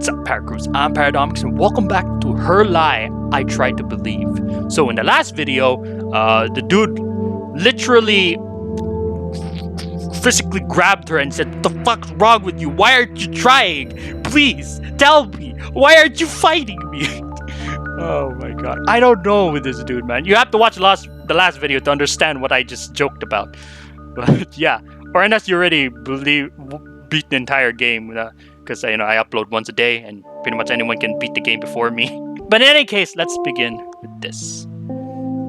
What's up, Paracrews? I'm Paradomics, and welcome back to Her Lie I Tried to Believe. So in the last video, the dude literally physically grabbed her and said, "What the fuck's wrong with you? Why aren't you trying? Please, tell me. Why aren't you fighting me?" Oh my god. I don't know with this dude, man. You have to watch the last video to understand what I just joked about. But yeah, or unless you already beat the entire game, because I upload once a day and pretty much anyone can beat the game before me. But in any case, let's begin with this.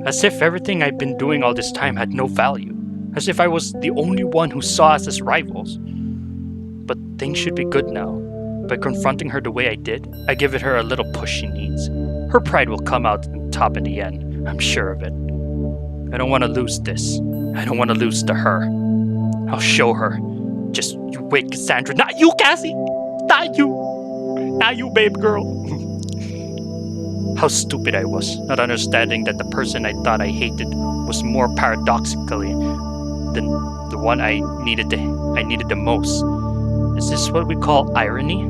As if everything I'd been doing all this time had no value. As if I was the only one who saw us as rivals. But things should be good now. By confronting her the way I did, I give it her a little push she needs. Her pride will come out on top in the end. I'm sure of it. I don't want to lose this. I don't want to lose to her. I'll show her. Just you wait, Cassandra. Not you, Cassie! Not you! Not you, babe girl! How stupid I was, not understanding that the person I thought I hated was more paradoxically than the one I needed the most. Is this what we call irony?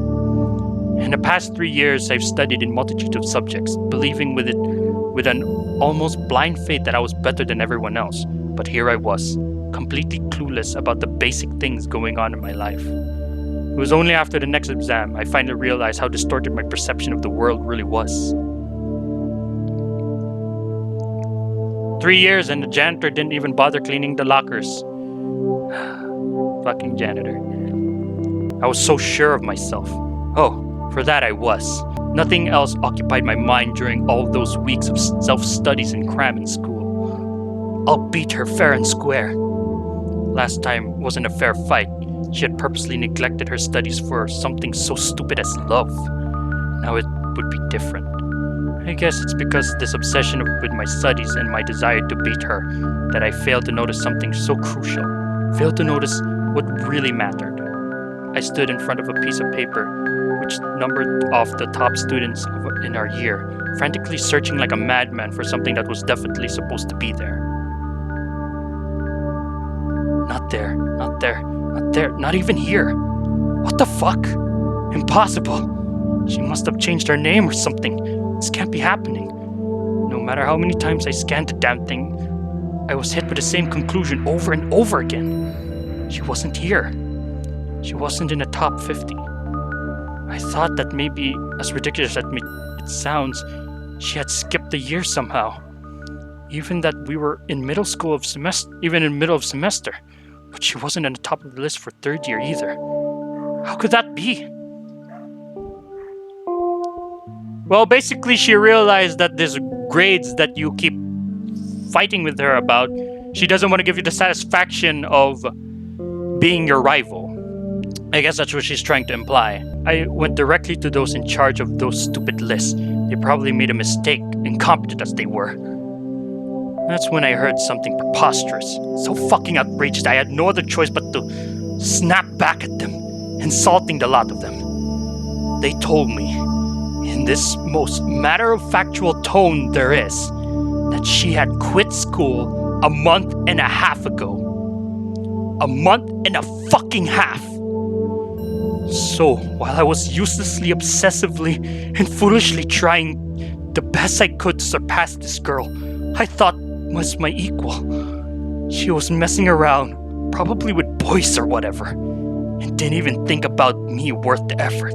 In the past 3 years, I've studied in multitude of subjects, believing with an almost blind faith that I was better than everyone else. But here I was, completely clueless about the basic things going on in my life. It was only after the next exam I finally realized how distorted my perception of the world really was. 3 years and the janitor didn't even bother cleaning the lockers. Fucking janitor. I was so sure of myself. Oh, for that I was. Nothing else occupied my mind during all those weeks of self-studies and cram in school. I'll beat her fair and square. Last time wasn't a fair fight. She had purposely neglected her studies for something so stupid as love. Now it would be different. I guess it's because this obsession with my studies and my desire to beat her that I failed to notice something so crucial. Failed to notice what really mattered. I stood in front of a piece of paper which numbered off the top students in our year, frantically searching like a madman for something that was definitely supposed to be there. Not there, not there, not there, not even here. What the fuck? Impossible. She must have changed her name or something. This can't be happening. No matter how many times I scanned the damn thing, I was hit with the same conclusion over and over again. She wasn't here. She wasn't in the top 50. I thought that maybe, as ridiculous as it sounds, she had skipped a year somehow. Even that we were in middle of semester. But she wasn't on the top of the list for third year either. How could that be? Well, basically she realized that these grades that you keep fighting with her about, she doesn't want to give you the satisfaction of being your rival. I guess that's what she's trying to imply. I went directly to those in charge of those stupid lists. They probably made a mistake, incompetent as they were. That's when I heard something preposterous, so fucking outrageous I had no other choice but to snap back at them, insulting the lot of them. They told me, in this most matter-of-factual tone there is, that she had quit school a month and a half ago. A month and a fucking half! So, while I was uselessly, obsessively, and foolishly trying the best I could to surpass this girl I thought was my equal, she was messing around, probably with boys or whatever, and didn't even think about me worth the effort.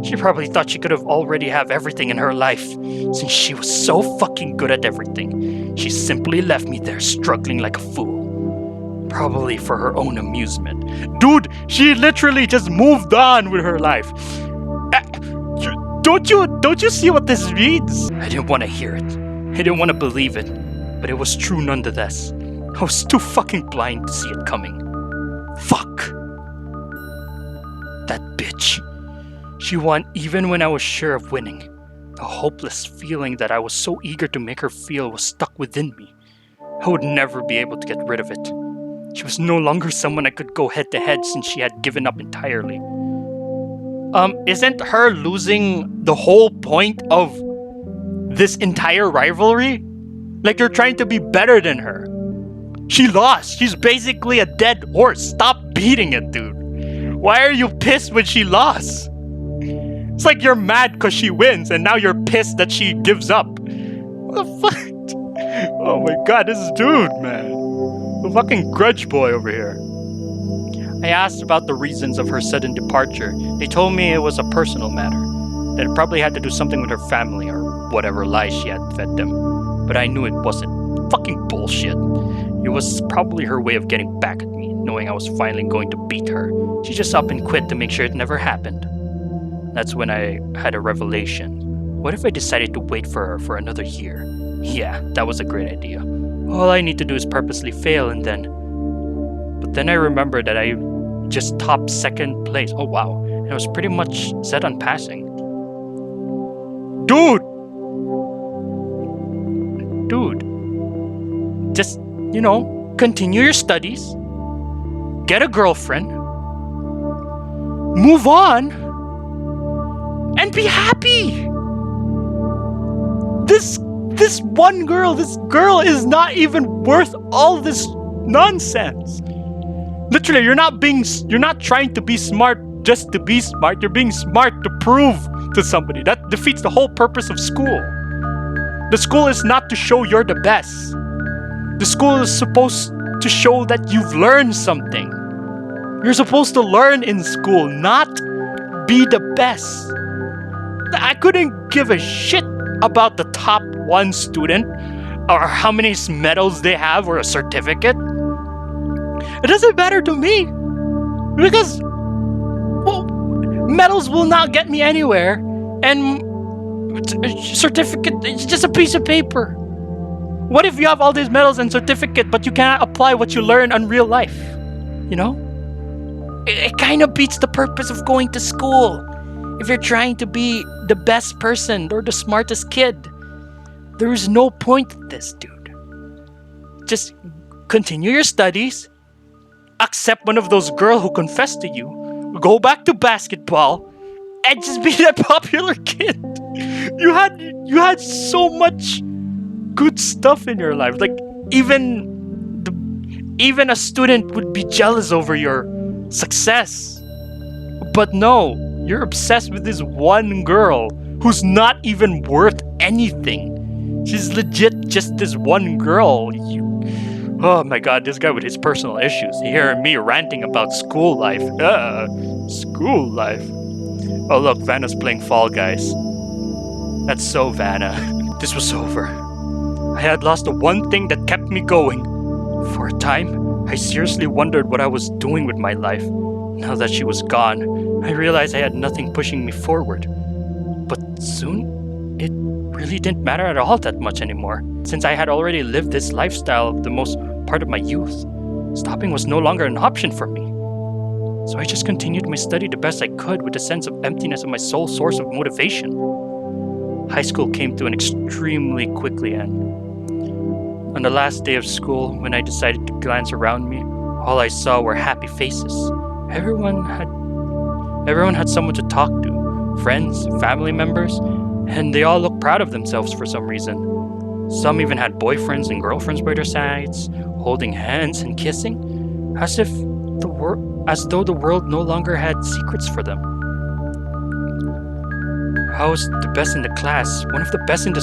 She probably thought she could have already have everything in her life, since she was so fucking good at everything. She simply left me there struggling like a fool. Probably for her own amusement. Dude, she literally just moved on with her life. Don't you see what this means? I didn't want to hear it. I didn't want to believe it. But it was true nonetheless. I was too fucking blind to see it coming. Fuck. That bitch. She won even when I was sure of winning. The hopeless feeling that I was so eager to make her feel was stuck within me. I would never be able to get rid of it. She was no longer someone I could go head to head since she had given up entirely. Isn't her losing the whole point of this entire rivalry? Like you're trying to be better than her. She lost. She's basically a dead horse. Stop beating it, dude. Why are you pissed when she lost? It's like you're mad because she wins, and now you're pissed that she gives up. What the fuck? Oh my god, this is dude, man. A fucking grudge boy over here. I asked about the reasons of her sudden departure. They told me it was a personal matter, that it probably had to do something with her family or whatever lies she had fed them. But I knew it wasn't. Fucking bullshit. It was probably her way of getting back at me, knowing I was finally going to beat her. She just up and quit to make sure it never happened. That's when I had a revelation. What if I decided to wait for her for another year? Yeah, that was a great idea. All I need to do is purposely fail and then... But then I remembered that I just topped second place. Oh wow. And I was pretty much set on passing. Dude! Just, continue your studies. Get a girlfriend. Move on. And be happy! This girl is not even worth all this nonsense. Literally, you're not trying to be smart just to be smart. You're being smart to prove to somebody. That defeats the whole purpose of school. The school is not to show you're the best. The school is supposed to show that you've learned something. You're supposed to learn in school, not be the best. I couldn't give a shit about the top one student or how many medals they have or a certificate. It doesn't matter to me because, well, medals will not get me anywhere, and certificate is just a piece of paper. What if you have all these medals and certificate, but you cannot apply what you learn in real life? It kind of beats the purpose of going to school. If you're trying to be the best person or the smartest kid, there is no point to this, dude. Just continue your studies, accept one of those girls who confessed to you, go back to basketball, and just be that popular kid. You had so much good stuff in your life. Like even a student would be jealous over your success. But no, you're obsessed with this one girl who's not even worth anything. She's legit just this one girl. Oh my god, this guy with his personal issues. Hearing me ranting about school life. School life. Oh look, Vanna's playing Fall Guys. That's so Vanna. This was over. I had lost the one thing that kept me going. For a time, I seriously wondered what I was doing with my life. Now that she was gone, I realized I had nothing pushing me forward. But soon, it really didn't matter at all that much anymore, since I had already lived this lifestyle the most part of my youth. Stopping was no longer an option for me. So I just continued my study the best I could with a sense of emptiness of my sole source of motivation. High school came to an extremely quickly end. On the last day of school, when I decided to glance around me, all I saw were happy faces. Everyone had someone to talk to, friends, family members, and they all looked proud of themselves for some reason. Some even had boyfriends and girlfriends by their sides, holding hands and kissing, as though the world no longer had secrets for them. I was the best in the class, one of the best in the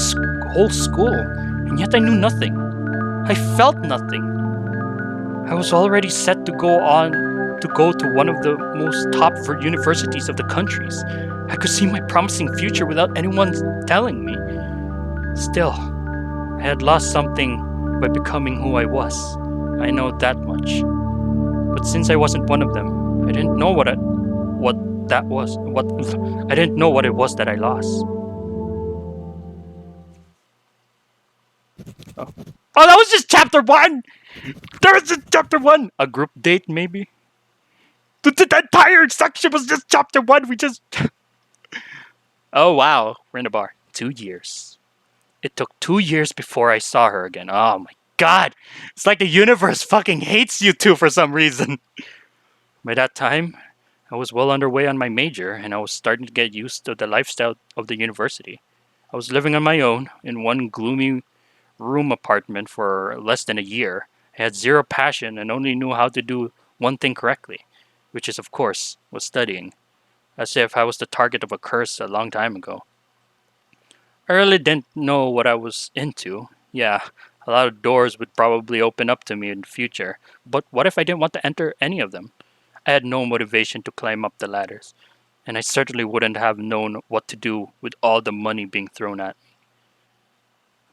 whole school, and yet I knew nothing. I felt nothing. I was already set to go to one of the most top universities of the countries. I could see my promising future without anyone telling me. Still, I had lost something by becoming who I was. I know that much. But since I wasn't one of them, I didn't know what it was that I lost. Oh, that was just chapter 1! There was just chapter 1! A group date, maybe? The entire section was just chapter 1. We just... Oh, wow. We're in a bar. 2 years. It took 2 years before I saw her again. Oh, my God. It's like the universe fucking hates you two for some reason. By that time, I was well underway on my major, and I was starting to get used to the lifestyle of the university. I was living on my own in one gloomy room apartment for less than a year. I had zero passion and only knew how to do one thing correctly, which is, of course, was studying. as if I was the target of a curse a long time ago. I really didn't know what I was into. Yeah, a lot of doors would probably open up to me in the future, but what if I didn't want to enter any of them? I had no motivation to climb up the ladders, and I certainly wouldn't have known what to do with all the money being thrown at me.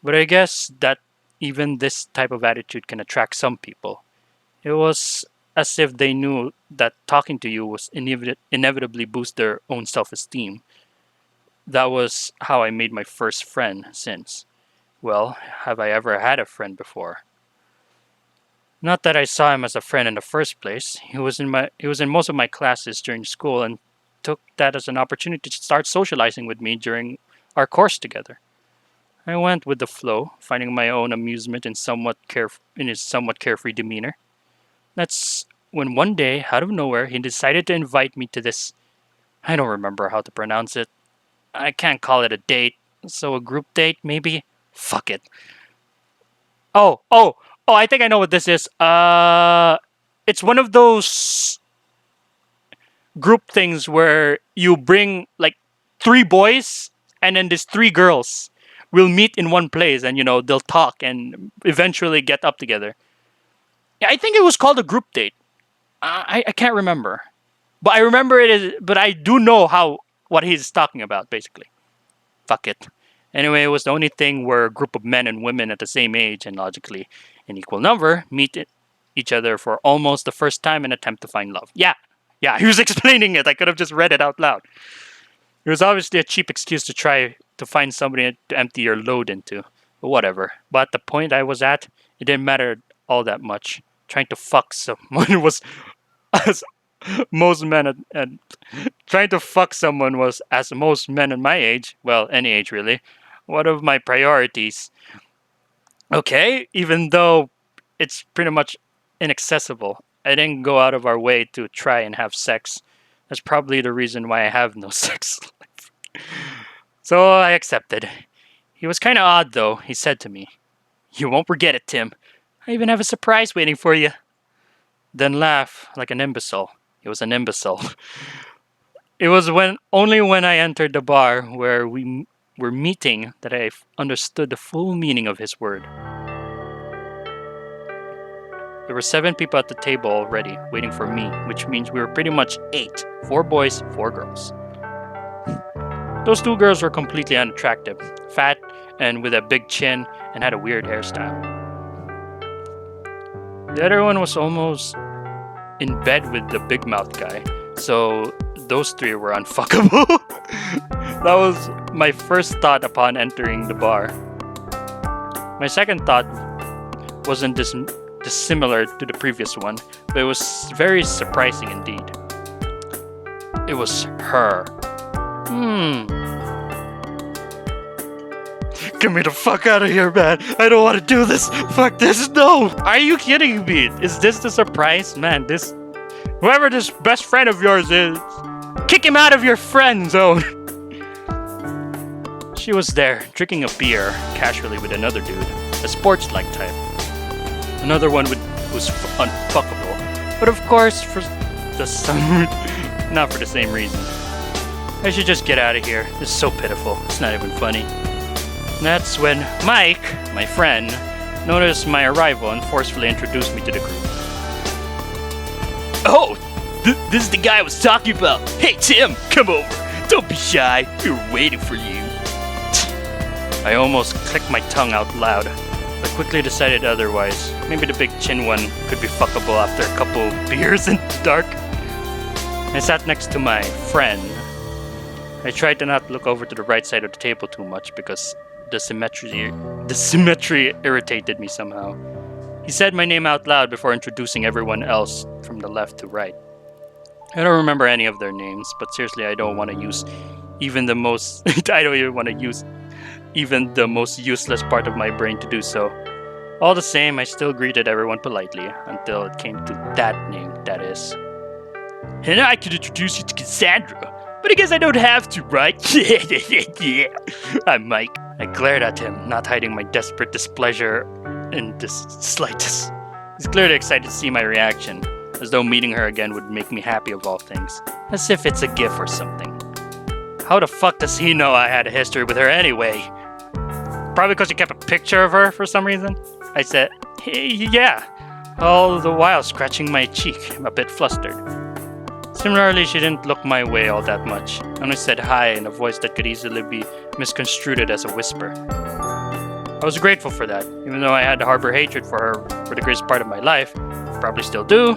But I guess that even this type of attitude can attract some people. It was as if they knew that talking to you was inevitably boost their own self-esteem. That was how I made my first friend since. Well, have I ever had a friend before? Not that I saw him as a friend in the first place. He was in most of my classes during school and took that as an opportunity to start socializing with me during our course together. I went with the flow, finding my own amusement in his somewhat carefree demeanor. That's when one day, out of nowhere, he decided to invite me to this. I don't remember how to pronounce it. I can't call it a date, so a group date, maybe? Fuck it. Oh, oh, oh, I think I know what this is. It's one of those group things where you bring like three boys and then these three girls will meet in one place and they'll talk and eventually get up together. Yeah, I think it was called a group date. I can't remember. But I remember it is but I do know how what he's talking about basically. Fuck it. Anyway, it was the only thing where a group of men and women at the same age and logically in equal number meet each other for almost the first time and attempt to find love. Yeah, yeah, he was explaining it. I could have just read it out loud. It was obviously a cheap excuse to try to find somebody to empty your load into. But whatever. But the point I was at, it didn't matter all that much. Trying to fuck someone was as most men and trying to fuck someone was as most men in my age, well, any age really, one of my priorities. Okay, even though it's pretty much inaccessible, I didn't go out of our way to try and have sex. That's probably the reason why I have no sex life. So I accepted. He was kind of odd though. He said to me, "You won't forget it, Tim. I even have a surprise waiting for you." Then laugh like an imbecile. He was an imbecile. It was only when I entered the bar where we were meeting that I understood the full meaning of his word. There were 7 people at the table already waiting for me, which means we were pretty much 8. 4 boys, 4 girls. Those 2 girls were completely unattractive, fat and with a big chin and had a weird hairstyle. The other one was almost in bed with the big mouth guy, so those 3 were unfuckable. That was my first thought upon entering the bar. My second thought wasn't dissimilar to the previous one, but it was very surprising indeed. It was her. Get me the fuck out of here, man. I don't want to do this. Fuck this. No. Are you kidding me? Is this the surprise? Man, whoever this best friend of yours is, kick him out of your friend zone. She was there, drinking a beer casually with another dude, a sports-like type. Another one was unfuckable, but of course not for the same reason. I should just get out of here. This is so pitiful. It's not even funny. And that's when Mike, my friend, noticed my arrival and forcefully introduced me to the group. "Oh, this is the guy I was talking about. Hey Tim, come over. Don't be shy. We were waiting for you." I almost clicked my tongue out loud, but quickly decided otherwise. Maybe the big chin one could be fuckable after a couple of beers in the dark. I sat next to my friend. I tried to not look over to the right side of the table too much because the symmetry irritated me somehow. He said my name out loud before introducing everyone else from the left to right. I don't remember any of their names, but seriously, I don't want to use even the most I don't even want to use even the most useless part of my brain to do so. All the same, I still greeted everyone politely until it came to that name, that is. "And I could introduce you to Cassandra, but I guess I don't have to, right?" "Yeah, I'm Mike." I glared at him, not hiding my desperate displeasure in the slightest. He's clearly excited to see my reaction. as though meeting her again would make me happy of all things, as if it's a gift or something. How the fuck does he know I had a history with her anyway? Probably because he kept a picture of her for some reason. I said, hey, yeah, all the while scratching my cheek, a bit flustered. Similarly, she didn't look my way all that much. I only said hi in a voice that could easily be misconstrued as a whisper. I was grateful for that, even though I had to harbor hatred for her for the greatest part of my life, probably still do.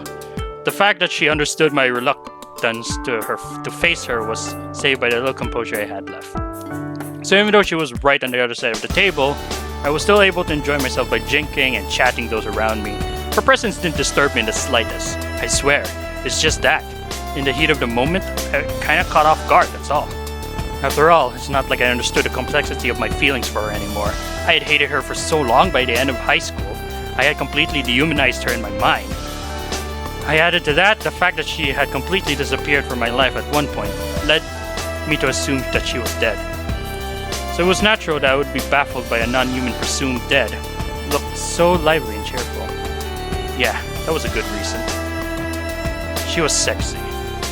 The fact that she understood my reluctance to face her was saved by the little composure I had left. So even though she was right on the other side of the table, I was still able to enjoy myself by drinking and chatting those around me. Her presence didn't disturb me in the slightest. I swear, it's just that. In the heat of the moment, I kinda caught off guard, that's all. After all, it's not like I understood the complexity of my feelings for her anymore. I had hated her for so long by the end of high school. I had completely dehumanized her in my mind. I added to that the fact that she had completely disappeared from my life at one point, led me to assume that she was dead. So it was natural that I would be baffled by a non-human presumed dead. It looked so lively and cheerful. Yeah, that was a good reason. She was sexy.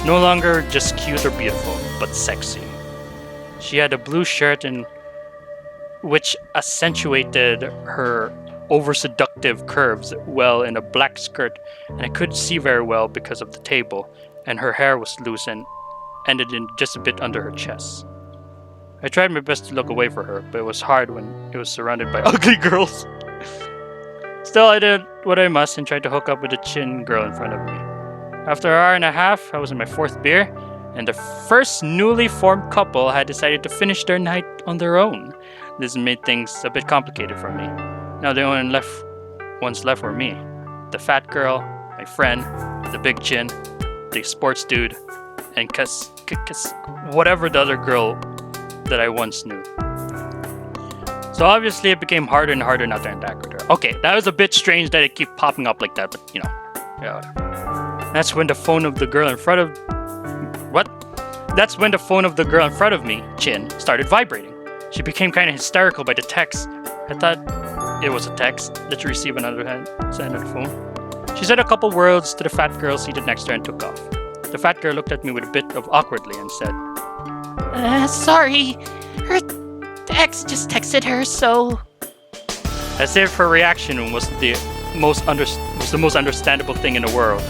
No longer just cute or beautiful, but sexy. She had a blue shirt which accentuated her over-seductive curves well in a black skirt, and I couldn't see very well because of the table, and her hair was loose and ended in just a bit under her chest. I tried my best to look away from her, but it was hard when it was surrounded by ugly girls. Still, I did what I must and tried to hook up with the chin girl in front of me. After an hour and a half, I was in my fourth beer, and the first newly formed couple had decided to finish their night on their own. This made things a bit complicated for me. Now the only ones left were me, the fat girl, my friend, the big chin, the sports dude, and whatever the other girl that I once knew. So obviously it became harder and harder not to interact with her. Okay, that was a bit strange that it kept popping up like that, but you know, yeah, whatever. That's when the phone of the girl in front of me, Chin, started vibrating. She became kind of hysterical by the text. I thought it was a text that she received on the other side of the phone. She said a couple words to the fat girl seated next to her and took off. The fat girl looked at me with a bit of awkwardly and said, sorry. Her ex just texted her, so... As if her reaction was the most understandable thing in the world.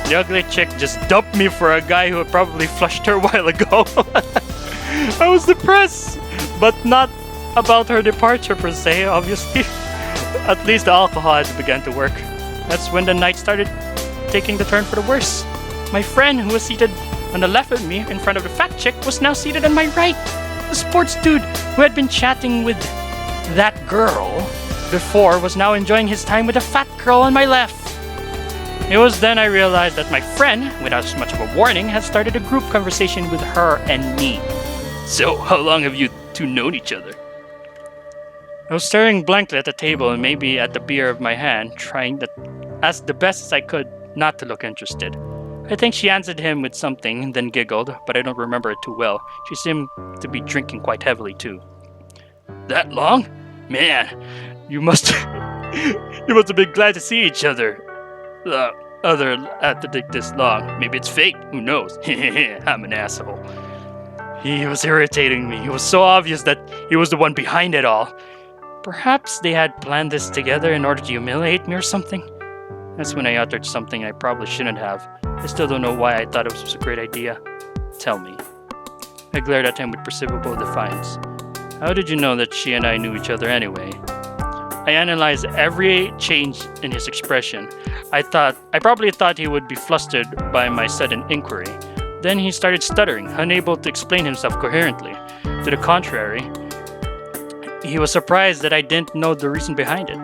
The ugly chick just dumped me for a guy who had probably flushed her a while ago. I was depressed, but not about her departure per se, obviously. At least the alcohol had begun to work. That's when the night started taking the turn for the worse. My friend, who was seated on the left of me in front of the fat chick, was now seated on my right. The sports dude who had been chatting with that girl before was now enjoying his time with the fat girl on my left. It was then I realized that my friend, without much of a warning, had started a group conversation with her and me. So, how long have you two known each other? I was staring blankly at the table and maybe at the beer of my hand, trying as the best as I could not to look interested. I think she answered him with something, then giggled, but I don't remember it too well. She seemed to be drinking quite heavily too. That long? Man, you must have been glad to see each other. After this long. Maybe it's fate, who knows? I'm an asshole. He was irritating me. It was so obvious that he was the one behind it all. Perhaps they had planned this together in order to humiliate me or something. That's when I uttered something I probably shouldn't have. I still don't know why I thought it was a great idea. Tell me. I glared at him with perceivable defiance. How did you know that she and I knew each other anyway? I analyzed every change in his expression. I probably thought he would be flustered by my sudden inquiry. Then he started stuttering, unable to explain himself coherently. To the contrary, he was surprised that I didn't know the reason behind it.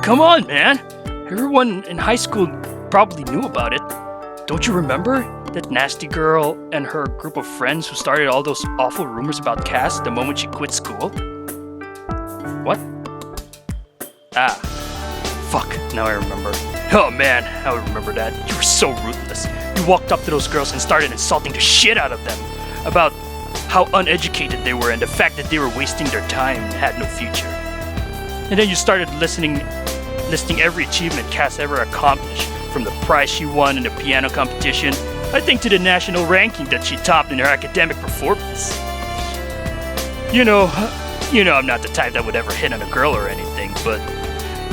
Come on, man! Everyone in high school probably knew about it. Don't you remember that nasty girl and her group of friends who started all those awful rumors about Cass the moment she quit school? What? Ah. Fuck, now I remember. Oh man, I would remember that. You were so ruthless. You walked up to those girls and started insulting the shit out of them about how uneducated they were and the fact that they were wasting their time and had no future. And then you started listing every achievement Cass ever accomplished, From the prize she won in the piano competition, I think to the national ranking that she topped in her academic performance. You know, I'm not the type that would ever hit on a girl or anything, but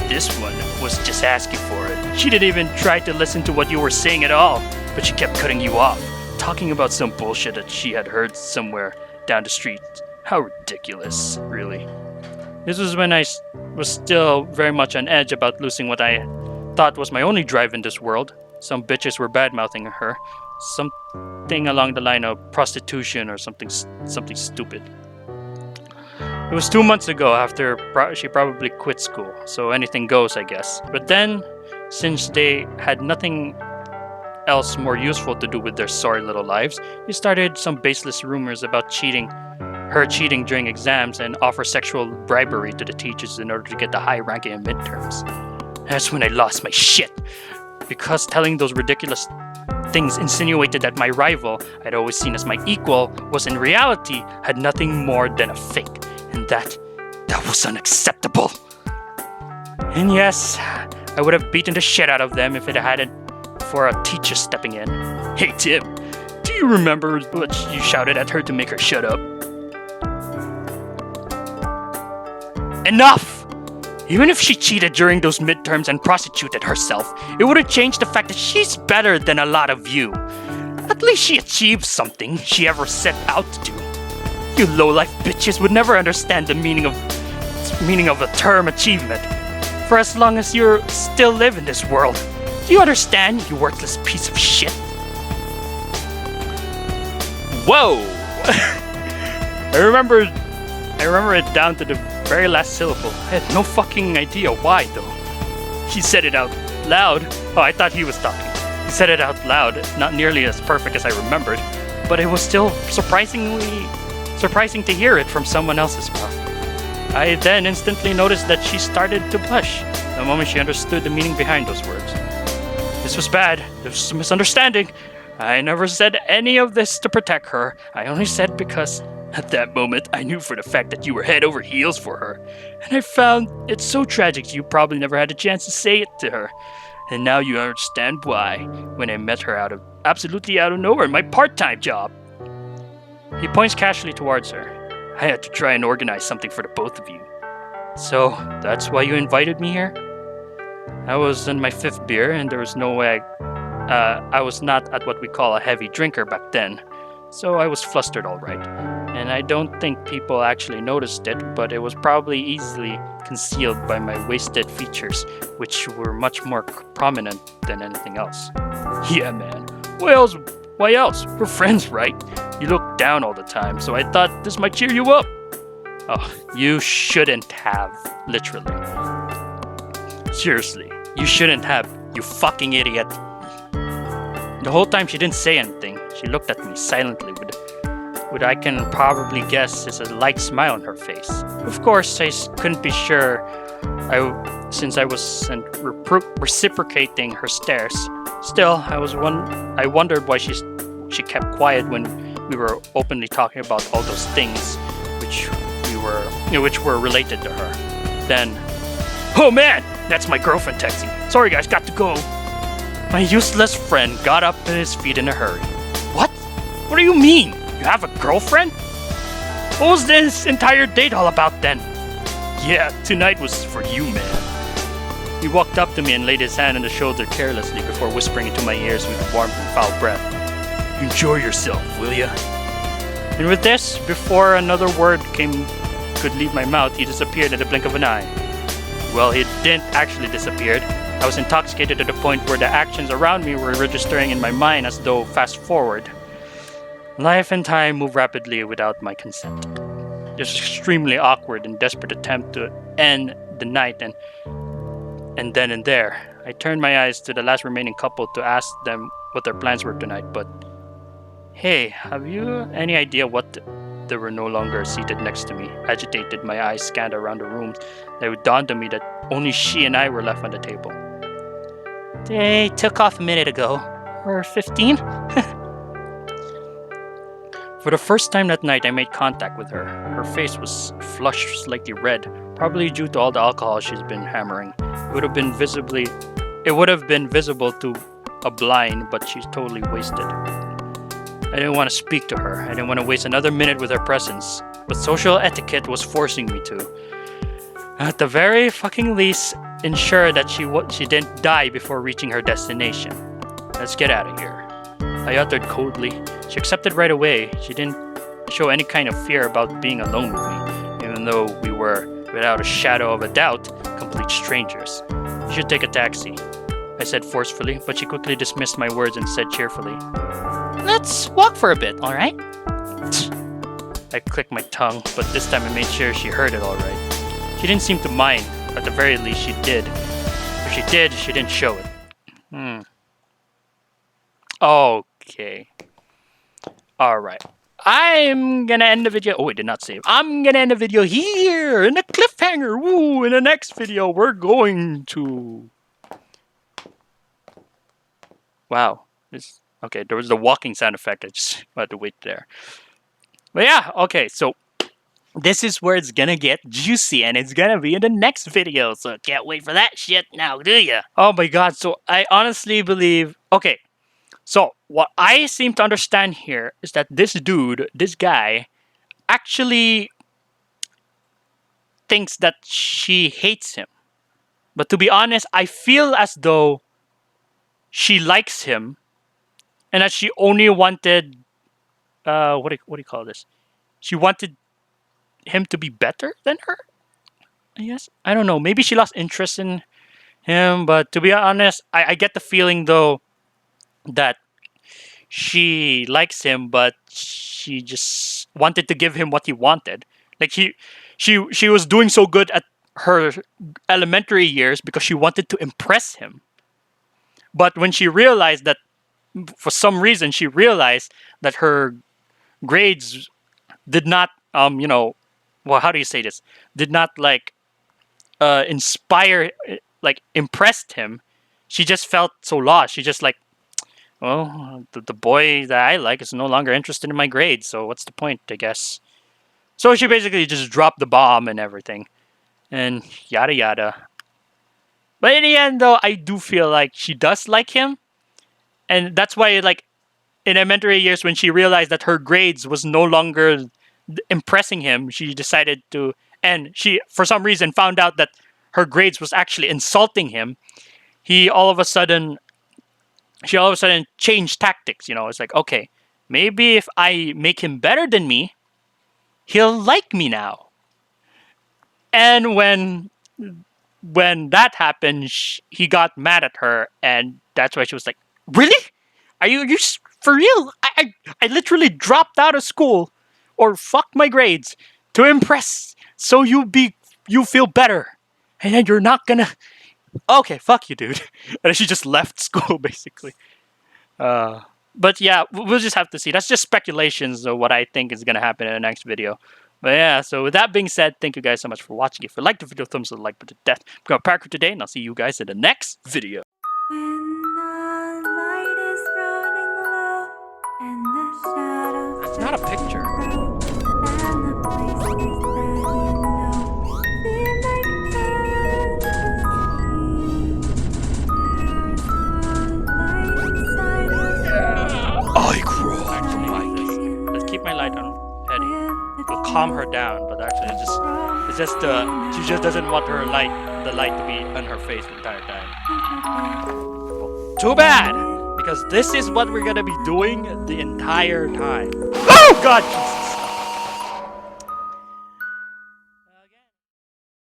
this one was just asking for it. She didn't even try to listen to what you were saying at all, but she kept cutting you off, talking about some bullshit that she had heard somewhere down the street. How ridiculous, really. This was when I was still very much on edge about losing what I thought was my only drive in this world. Some bitches were bad-mouthing her, something along the line of prostitution or something stupid. It was 2 months ago after she probably quit school, so anything goes, I guess. But then, since they had nothing else more useful to do with their sorry little lives, they started some baseless rumors about her cheating during exams and offer sexual bribery to the teachers in order to get the high ranking in midterms. That's when I lost my shit, because telling those ridiculous things insinuated that my rival, I'd always seen as my equal, was in reality had nothing more than a fake. And that was unacceptable. And yes, I would have beaten the shit out of them if it hadn't for a teacher stepping in. Hey Tim, do you remember what you shouted at her to make her shut up? Enough! Even if she cheated during those midterms and prostituted herself, it wouldn't change the fact that she's better than a lot of you. At least she achieved something she ever set out to do. You low-life bitches would never understand the meaning of the term achievement. For as long as you still live in this world. Do you understand, you worthless piece of shit? Whoa! I remember it down to the very last syllable. I had no fucking idea why, though. He said it out loud. Oh, I thought he was talking. He said it out loud, not nearly as perfect as I remembered, but it was still surprising to hear it from someone else's mouth. I then instantly noticed that she started to blush the moment she understood the meaning behind those words. This was bad. This was a misunderstanding. I never said any of this to protect her. I only said because at that moment I knew for the fact that you were head over heels for her. And I found it so tragic you probably never had a chance to say it to her. And now you understand why when I met her absolutely out of nowhere in my part-time job. He points casually towards her. I had to try and organize something for the both of you. So, that's why you invited me here? I was in my 5th beer and there was no way I was not at what we call a heavy drinker back then. So I was flustered alright. And I don't think people actually noticed it, but it was probably easily concealed by my wasted features, which were much more prominent than anything else. Yeah, man. Why else? We're friends, right? You look down all the time, so I thought this might cheer you up. Oh, you shouldn't have, literally. Seriously, you shouldn't have, you fucking idiot. The whole time she didn't say anything. She looked at me silently with what I can probably guess is a light smile on her face. Of course, I couldn't be sure since I wasn't reciprocating her stares. Still, I wondered why she kept quiet when we were openly talking about all those things which were related to her. Then, oh man, that's my girlfriend texting. Sorry guys, got to go. My useless friend got up to his feet in a hurry. What? What do you mean? You have a girlfriend? What was this entire date all about then? Yeah, tonight was for you, man. He walked up to me and laid his hand on the shoulder carelessly before whispering into my ears with a warm and foul breath. Enjoy yourself, will ya? And with this, before another word could leave my mouth, he disappeared in the blink of an eye. Well, he didn't actually disappear. I was intoxicated to the point where the actions around me were registering in my mind as though fast forward. Life and time moved rapidly without my consent. This was extremely awkward and desperate attempt to end the night and then and there. I turned my eyes to the last remaining couple to ask them what their plans were tonight, but hey, have you any idea what they were no longer seated next to me? Agitated, my eyes scanned around the room. It dawned on me that only she and I were left on the table. They took off a minute ago. Or 15? For the first time that night, I made contact with her. Her face was flushed, slightly red, probably due to all the alcohol she's been hammering. It would have been It would have been visible to a blind, but she's totally wasted. I didn't want to speak to her. I didn't want to waste another minute with her presence. But social etiquette was forcing me to. At the very fucking least, ensure that she didn't die before reaching her destination. Let's get out of here. I uttered coldly. She accepted right away. She didn't show any kind of fear about being alone with me, even though we were, without a shadow of a doubt, complete strangers. You should take a taxi, I said forcefully, but she quickly dismissed my words and said cheerfully, Let's walk for a bit, alright? I clicked my tongue, but this time I made sure she heard it all right. She didn't seem to mind. At the very least, she did. If she did, she didn't show it. Okay. Alright. I'm gonna end the video. Oh, I did not save. I'm gonna end the video here in a cliffhanger. Woo! In the next video, we're going to. Wow. Okay, there was the walking sound effect. I just had to wait there. But yeah, okay, so this is where it's gonna get juicy, and it's gonna be in the next video. So can't wait for that shit now, do ya? Oh my god, so I honestly believe. Okay, so what I seem to understand here is that this dude, this guy, actually thinks that she hates him. But to be honest, I feel as though she likes him, and that she only wanted, what do you call this? She wanted him to be better than her, I guess. I don't know. Maybe she lost interest in him, but to be honest, I get the feeling though that she likes him, but she just wanted to give him what he wanted. Like she was doing so good at her elementary years because she wanted to impress him. But when she realized that, for some reason, she realized that her grades did not, well, how do you say this? Did not inspire, impressed him. She just felt so lost. She just well, the boy that I like is no longer interested in my grades, so what's the point, I guess? So she basically just dropped the bomb and everything, and yada yada. But in the end, though, I do feel like she does like him, and that's why, in elementary years, when she realized that her grades was no longer impressing him, she decided to, and she, for some reason, found out that her grades was actually insulting him. She all of a sudden changed tactics. It's like, okay, maybe if I make him better than me, he'll like me now. And when that happened, he got mad at her, and that's why she was like, "Really? Are you for real? I literally dropped out of school, or fucked my grades to impress, so you feel better, and then you're not gonna. Okay, fuck you, dude." And she just left school basically. But yeah, we'll just have to see. That's just speculations of what I think is gonna happen in the next video. But yeah, so with that being said, thank you guys so much for watching. If you liked the video, thumbs up the like button to death. I'm going to parkour today, and I'll see you guys in the next video. When the light is running low and the shadows That's not a picture. grow, and the places that you know feel like fantasy. There's a light inside us. I grow. Actually, like this. Let's keep my light on Eddie. It'll calm her down, but actually, it's just she just doesn't want the light to be on her face the entire time. Well, too bad, because this is what we're gonna be doing the entire time. Oh God! Jesus.